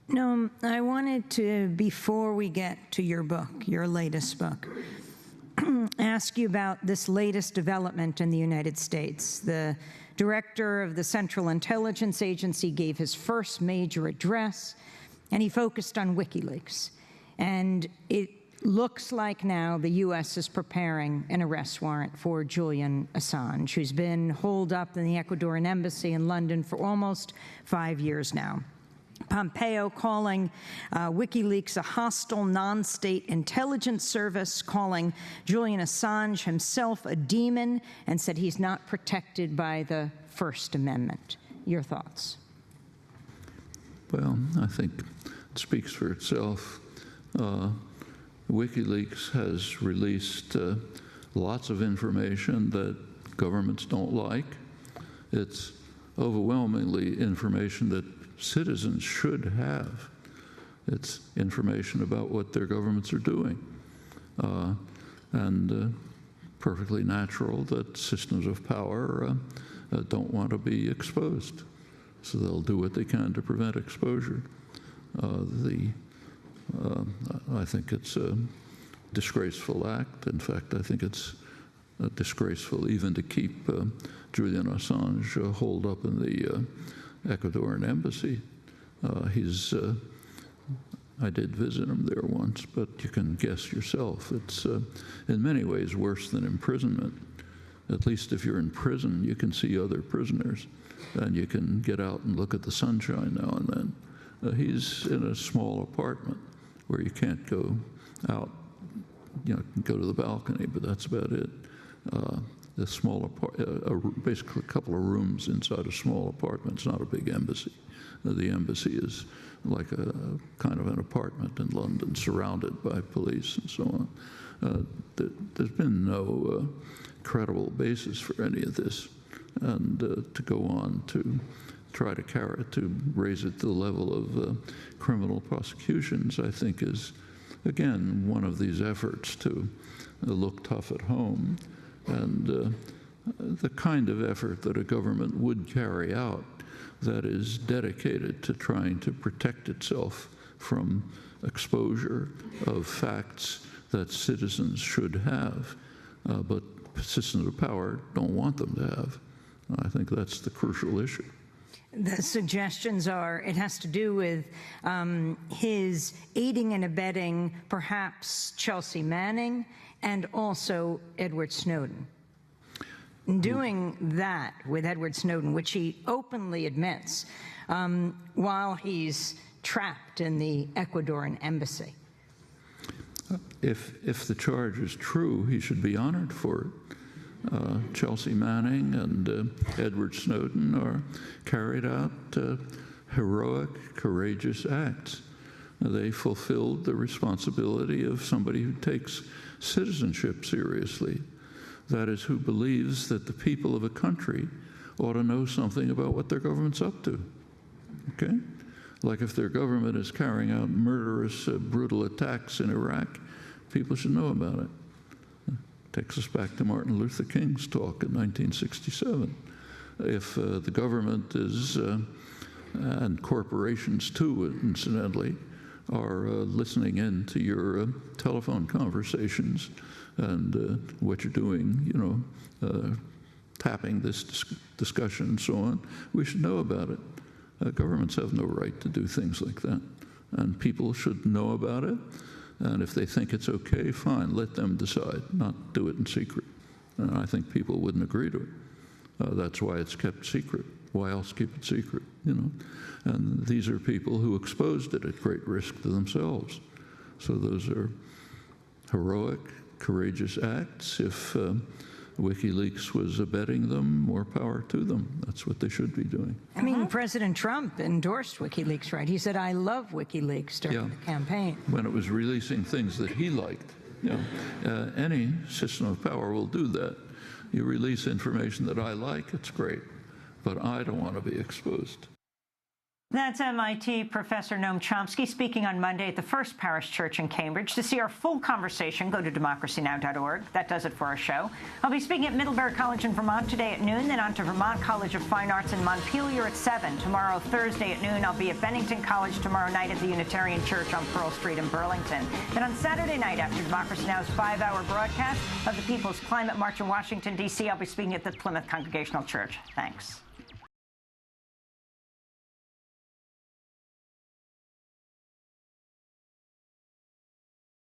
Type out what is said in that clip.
No, I wanted to, before we get to your book, your latest book, ask you about this latest development in the United States. The director of the Central Intelligence Agency gave his first major address, and he focused on WikiLeaks. And it looks like now the U.S. is preparing an arrest warrant for Julian Assange, who's been holed up in the Ecuadorian embassy in London for almost 5 years now. Pompeo calling WikiLeaks a hostile non-state intelligence service, calling Julian Assange himself a demon, and said he's not protected by the First Amendment. Your thoughts? Well, I think it speaks for itself. WikiLeaks has released lots of information that governments don't like. It's overwhelmingly information that citizens should have. It's information about what their governments are doing. And perfectly natural that systems of power don't want to be exposed. So they'll do what they can to prevent exposure. I think it's a disgraceful act. In fact, I think it's disgraceful even to keep Julian Assange holed up in the Ecuadorian embassy. I did visit him there once, but you can guess yourself. It's in many ways worse than imprisonment. At least if you're in prison, you can see other prisoners, and you can get out and look at the sunshine now and then. He's in a small apartment where you can't go out. You know, you can go to the balcony, but that's about it. The small basically a couple of rooms inside a small apartment. It's not a big embassy. The embassy is like a kind of an apartment in London, surrounded by police and so on. There's been no credible basis for any of this, and to go on to try to raise it to the level of criminal prosecutions, I think is, again, one of these efforts to look tough at home. And the kind of effort that a government would carry out that is dedicated to trying to protect itself from exposure of facts that citizens should have, but systems of power don't want them to have. I think that's the crucial issue. The suggestions are it has to do with his aiding and abetting perhaps Chelsea Manning and also Edward Snowden. Doing that with Edward Snowden, which he openly admits, while he's trapped in the Ecuadorian embassy. If the charge is true, he should be honored for it. Chelsea Manning and Edward Snowden are carried out heroic, courageous acts. They fulfilled the responsibility of somebody who takes citizenship seriously. That is, who believes that the people of a country ought to know something about what their government's up to. Okay? Like if their government is carrying out murderous, brutal attacks in Iraq, people should know about it. Takes us back to Martin Luther King's talk in 1967. If the government is, and corporations too, incidentally, are listening in to your telephone conversations and what you're doing, you know, tapping this discussion and so on, we should know about it. Governments have no right to do things like that, and people should know about it. And if they think it's okay, fine, let them decide, not do it in secret. And I think people wouldn't agree to it. That's why it's kept secret. Why else keep it secret, you know? And these are people who exposed it at great risk to themselves. So those are heroic, courageous acts. If WikiLeaks was abetting them, more power to them. That's what they should be doing. I mean, President Trump endorsed WikiLeaks, right? He said, "I love WikiLeaks" during the campaign. When it was releasing things that he liked. You know, any system of power will do that. You release information that I like, it's great, but I don't want to be exposed. That's MIT Professor Noam Chomsky speaking on Monday at the First Parish Church in Cambridge. To see our full conversation, go to democracynow.org. That does it for our show. I'll be speaking at Middlebury College in Vermont today at noon, then on to Vermont College of Fine Arts in Montpelier at 7. Tomorrow, Thursday at noon, I'll be at Bennington College tomorrow night at the Unitarian Church on Pearl Street in Burlington. Then on Saturday night, after Democracy Now's 5-hour broadcast of the People's Climate March in Washington, D.C., I'll be speaking at the Plymouth Congregational Church. Thanks.